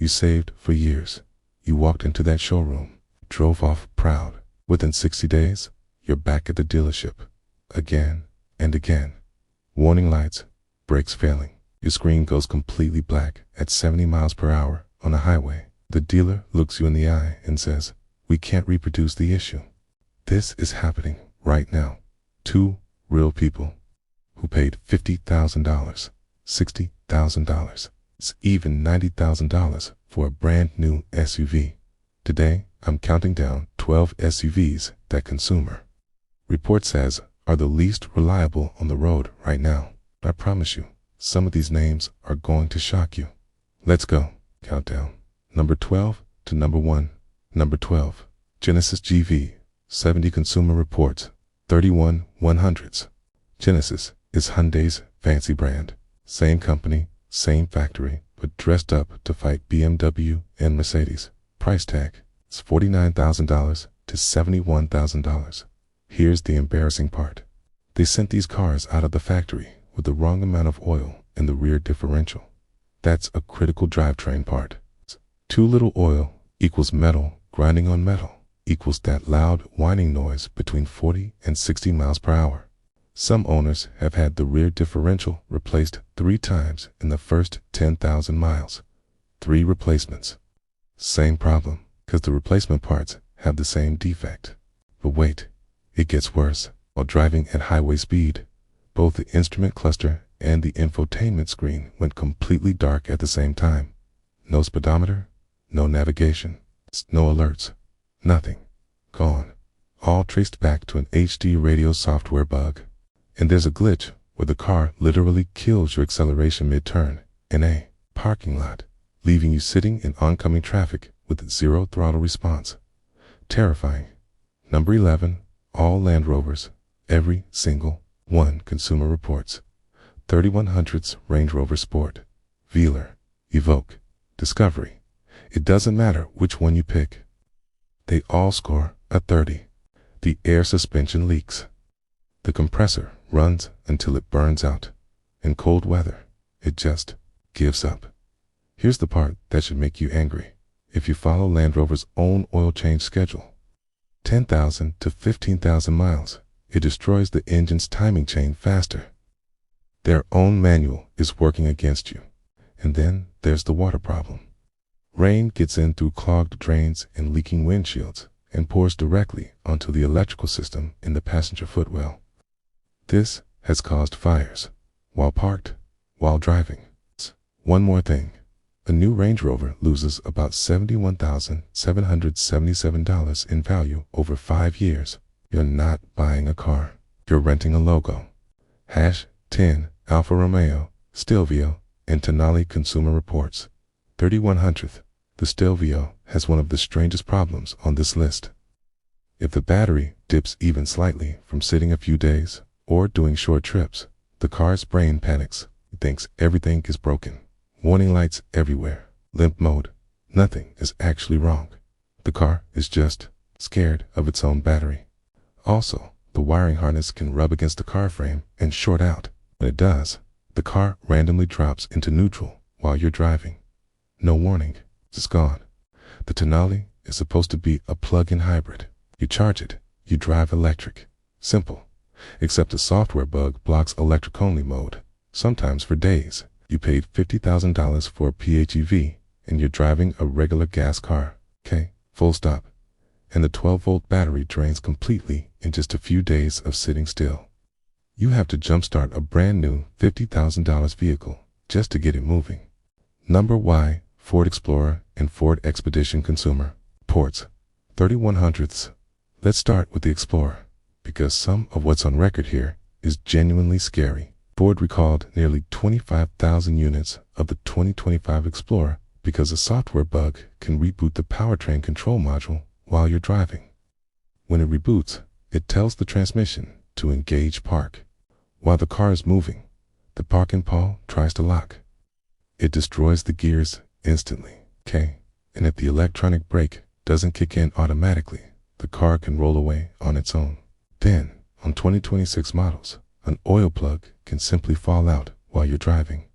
you saved for years. You walked into that showroom, drove off proud. Within 60 days, you're back at the dealership. Again and again. Warning lights, brakes failing. Your screen goes completely black at 70 miles per hour on a highway. The dealer looks you in the eye and says, "We can't reproduce the issue." This is happening right now. 2 real people who paid $50,000, $60,000, even $90,000 for a brand new SUV. Today, I'm counting down 12 SUVs that consumer report says are the least reliable on the road right now. I promise you, some of these names are going to shock you. Let's go. Countdown. Number 12 to number 1. Number 12. Genesis GV70 Consumer Reports 31,100s. Genesis is Hyundai's fancy brand. Same company, same factory, but dressed up to fight BMW and Mercedes. Price tag is $49,000 to $71,000. Here's the embarrassing part. They sent these cars out of the factory with the wrong amount of oil in the rear differential. That's a critical drivetrain part. Too little oil equals metal grinding on metal, equals that loud whining noise between 40 and 60 miles per hour. Some owners have had the rear differential replaced 3 times in the first 10,000 miles. 3 replacements. Same problem, because the replacement parts have the same defect. But wait, it gets worse. While driving at highway speed, both the instrument cluster and the infotainment screen went completely dark at the same time. No speedometer, no navigation, no alerts, nothing. Gone. All traced back to an HD radio software bug. And there's a glitch where the car literally kills your acceleration mid-turn in a parking lot, leaving you sitting in oncoming traffic with 0 throttle response. Terrifying. Number 11, all Land Rovers, every single one. Consumer Reports 3100s Range Rover Sport, Velar, Evoque, Discovery. It doesn't matter which one you pick. They all score a 30. The air suspension leaks. The compressor runs until it burns out. In cold weather, it just gives up. Here's the part that should make you angry. If you follow Land Rover's own oil change schedule, 10,000 to 15,000 miles, it destroys the engine's timing chain faster. Their own manual is working against you. And then there's the water problem. Rain gets in through clogged drains and leaking windshields and pours directly onto the electrical system in the passenger footwell. This has caused fires while parked, while driving. One more thing. A new Range Rover loses about $71,777 in value over 5 years. You're not buying a car. You're renting a logo. #10 Alfa Romeo, Stelvio, and Tonale Consumer Reports 3100th. The Stelvio has one of the strangest problems on this list. If the battery dips even slightly from sitting a few days or doing short trips, the car's brain panics. It thinks everything is broken. Warning lights everywhere. Limp mode. Nothing is actually wrong. The car is just scared of its own battery. Also, the wiring harness can rub against the car frame and short out. When it does, the car randomly drops into neutral while you're driving. No warning. It's gone. The Tonale is supposed to be a plug-in hybrid. You charge it, you drive electric. Simple. Except a software bug blocks electric-only mode. Sometimes for days. You paid $50,000 for a PHEV and you're driving a regular gas car. Okay, full stop. And the 12-volt battery drains completely in just a few days of sitting still. You have to jumpstart a brand new $50,000 vehicle just to get it moving. Number Y, Ford Explorer and Ford Expedition Consumer Reports 3100ths. Let's start with the Explorer, because some of what's on record here is genuinely scary. Ford recalled nearly 25,000 units of the 2025 Explorer because a software bug can reboot the powertrain control module while you're driving. When it reboots, it tells the transmission to engage park. While the car is moving, the parking pawl tries to lock. It destroys the gears instantly. Okay, and if the electronic brake doesn't kick in automatically, the car can roll away on its own. Then, on 2026 models, an oil plug can simply fall out while you're driving.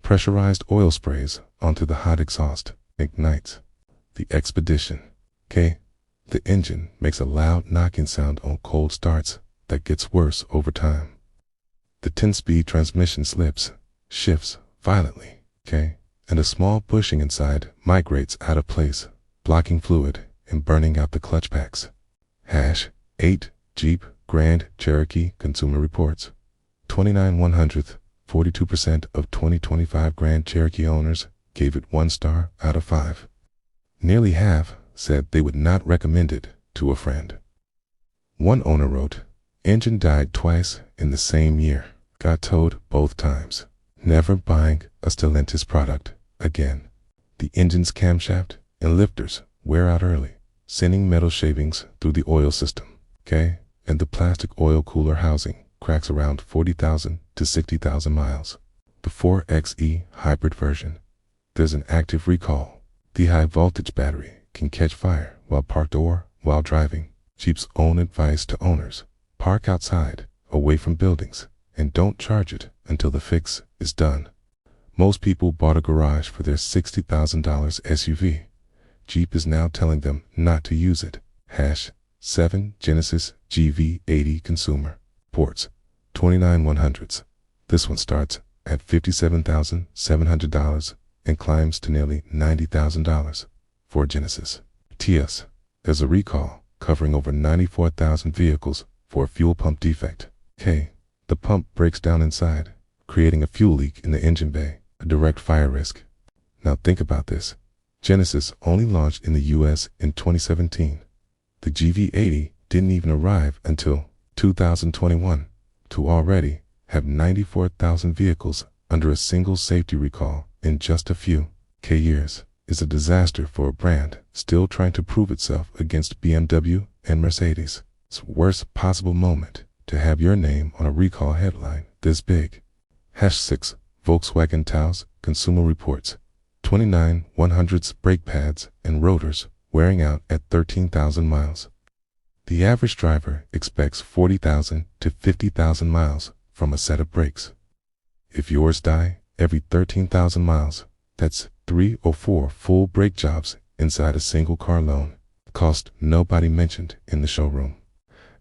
Pressurized oil sprays onto the hot exhaust. ignites. The Expedition. K. The engine makes a loud knocking sound on cold starts that gets worse over time. The 10-speed transmission slips, shifts violently. K. And a small bushing inside migrates out of place, blocking fluid and burning out the clutch packs. #8 Jeep Grand Cherokee Consumer Reports. 29/100th, 42% of 2025 Grand Cherokee owners gave it 1 star out of 5. Nearly half said they would not recommend it to a friend. One owner wrote, "Engine died twice in the same year. Got towed both times. Never buying a Stellantis product again. The engine's camshaft and lifters wear out early, sending metal shavings through the oil system. Okay? And the plastic oil cooler housing cracks around 40,000 to 60,000 miles. The 4xe hybrid version. There's an active recall. The high voltage battery can catch fire while parked or while driving. Jeep's own advice to owners: park outside, away from buildings, and don't charge it until the fix is done." Most people bought a garage for their $60,000 SUV. Jeep is now telling them not to use it. #7 Genesis GV80 Consumer Reports. 29/100ths. This one starts at $57,700 and climbs to nearly $90,000 for Genesis TS. There's a recall covering over 94,000 vehicles for a fuel pump defect. K. The pump breaks down inside, creating a fuel leak in the engine bay, a direct fire risk. Now think about this. Genesis only launched in the US in 2017. The GV80 didn't even arrive until 2021, to already have 94,000 vehicles under a single safety recall in just a few years is a disaster for a brand still trying to prove itself against BMW and Mercedes. It's the worst possible moment to have your name on a recall headline this big. #6 Volkswagen Taos Consumer Reports. 29/100ths brake pads and rotors wearing out at 13,000 miles. The average driver expects 40,000 to 50,000 miles from a set of brakes. If yours die every 13,000 miles, that's 3 or 4 full brake jobs inside a single car loan. Cost nobody mentioned in the showroom.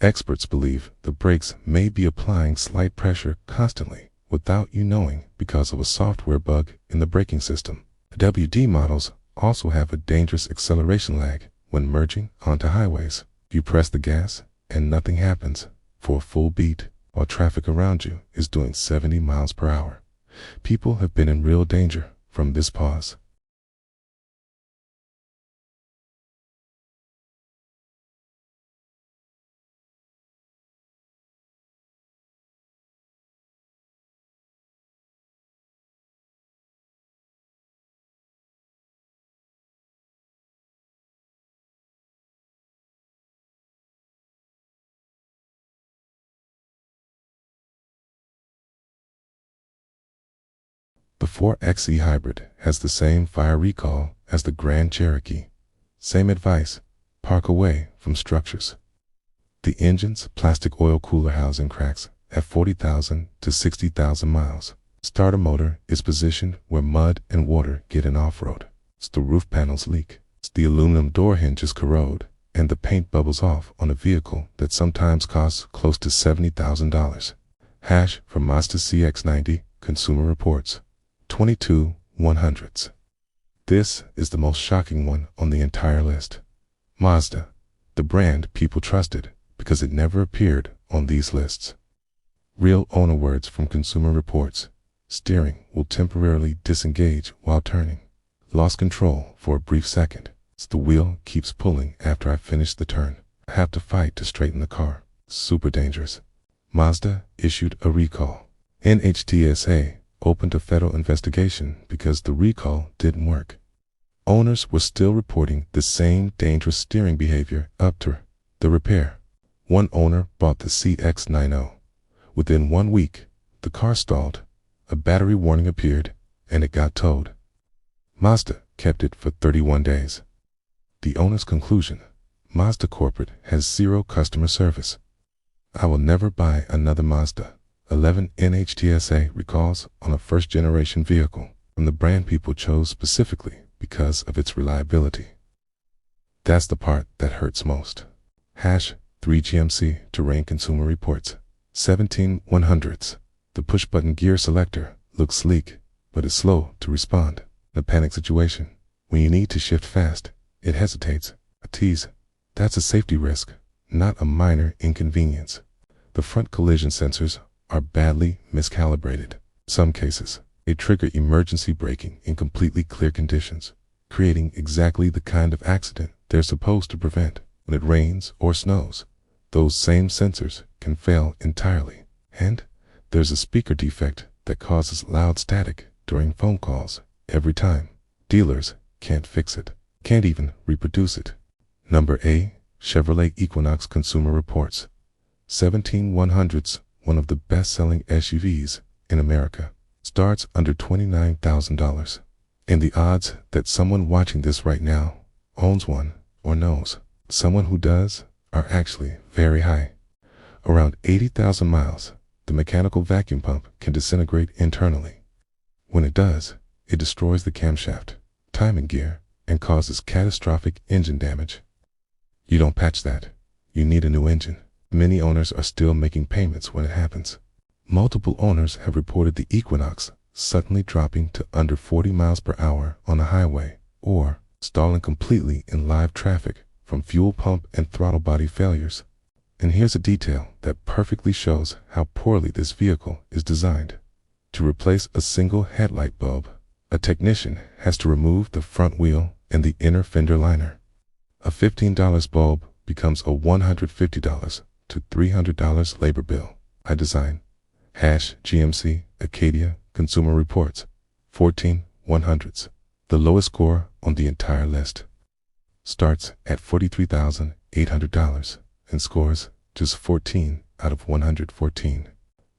Experts believe the brakes may be applying slight pressure constantly without you knowing because of a software bug in the braking system. The WD models also have a dangerous acceleration lag when merging onto highways. You press the gas and nothing happens for a full beat while traffic around you is doing 70 miles per hour. People have been in real danger from this pause. The 4xe hybrid has the same fire recall as the Grand Cherokee. Same advice: park away from structures. The engine's plastic oil cooler housing cracks at 40,000 to 60,000 miles. Starter motor is positioned where mud and water get in off-road. The roof panels leak. The aluminum door hinges corrode, and the paint bubbles off on a vehicle that sometimes costs close to $70,000. For Mazda CX-90 Consumer Reports. 22/100ths. This is the most shocking one on the entire list. Mazda, the brand people trusted because it never appeared on these lists. Real owner words from Consumer Reports. Steering will temporarily disengage while turning. Lost control for a brief second. The wheel keeps pulling after I finish the turn. I have to fight to straighten the car. Super dangerous. Mazda issued a recall. NHTSA opened a federal investigation because the recall didn't work. Owners were still reporting the same dangerous steering behavior up to the repair. One owner bought the CX-90. Within 1 week, the car stalled, a battery warning appeared, and it got towed. Mazda kept it for 31 days. The owner's conclusion: Mazda corporate has zero customer service. I will never buy another Mazda. 11 NHTSA recalls on a first-generation vehicle from the brand people chose specifically because of its reliability. That's the part that hurts most. #3GMC Terrain Consumer Reports 17100s. The push-button gear selector looks sleek, but is slow to respond. In a panic situation, when you need to shift fast, it hesitates. A tease. That's a safety risk, not a minor inconvenience. The front collision sensors are badly miscalibrated. In some cases, they trigger emergency braking in completely clear conditions, creating exactly the kind of accident they're supposed to prevent. When it rains or snows, those same sensors can fail entirely. And there's a speaker defect that causes loud static during phone calls every time. Dealers can't fix it, can't even reproduce it. Number A. Chevrolet Equinox Consumer Reports 17100s, one of the best-selling SUVs in America, starts under $29,000. And the odds that someone watching this right now owns one or knows someone who does are actually very high. Around 80,000 miles, the mechanical vacuum pump can disintegrate internally. When it does, it destroys the camshaft, timing gear, and causes catastrophic engine damage. You don't patch that. You need a new engine. Many owners are still making payments when it happens. Multiple owners have reported the Equinox suddenly dropping to under 40 miles per hour on the highway, or stalling completely in live traffic from fuel pump and throttle body failures. And here's a detail that perfectly shows how poorly this vehicle is designed. To replace a single headlight bulb, a technician has to remove the front wheel and the inner fender liner. A $15 bulb becomes a $150 to $300 labor bill. High design. #GMC Acadia Consumer Reports 14100s. The lowest score on the entire list. Starts at $43,800 and scores just 14 out of 114.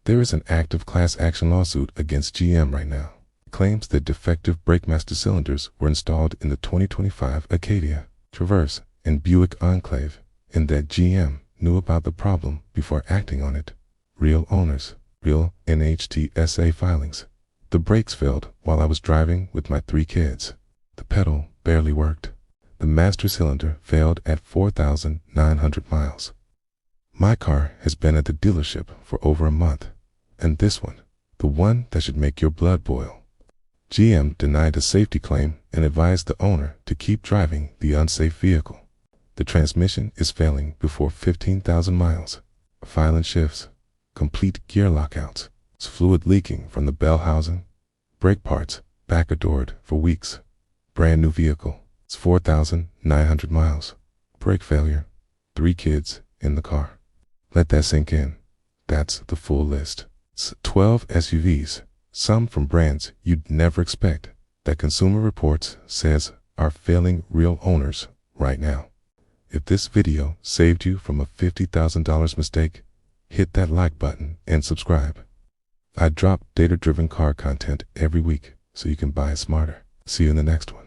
There is an active class action lawsuit against GM right now. It claims that defective brake master cylinders were installed in the 2025 Acadia, Traverse, and Buick Enclave, and that GM knew about the problem before acting on it. Real owners, real NHTSA filings. The brakes failed while I was driving with my 3 kids. The pedal barely worked. The master cylinder failed at 4,900 miles. My car has been at the dealership for over a month, and this one, the one that should make your blood boil. GM denied a safety claim and advised the owner to keep driving the unsafe vehicle. The transmission is failing before 15,000 miles. Violent shifts, complete gear lockouts, fluid leaking from the bell housing, brake parts back adored for weeks. Brand new vehicle, it's 4,900 miles. Brake failure, 3 kids in the car. Let that sink in. That's the full list. It's 12 SUVs, some from brands you'd never expect, that Consumer Reports says are failing real owners right now. If this video saved you from a $50,000 mistake, hit that like button and subscribe. I drop data-driven car content every week so you can buy smarter. See you in the next one.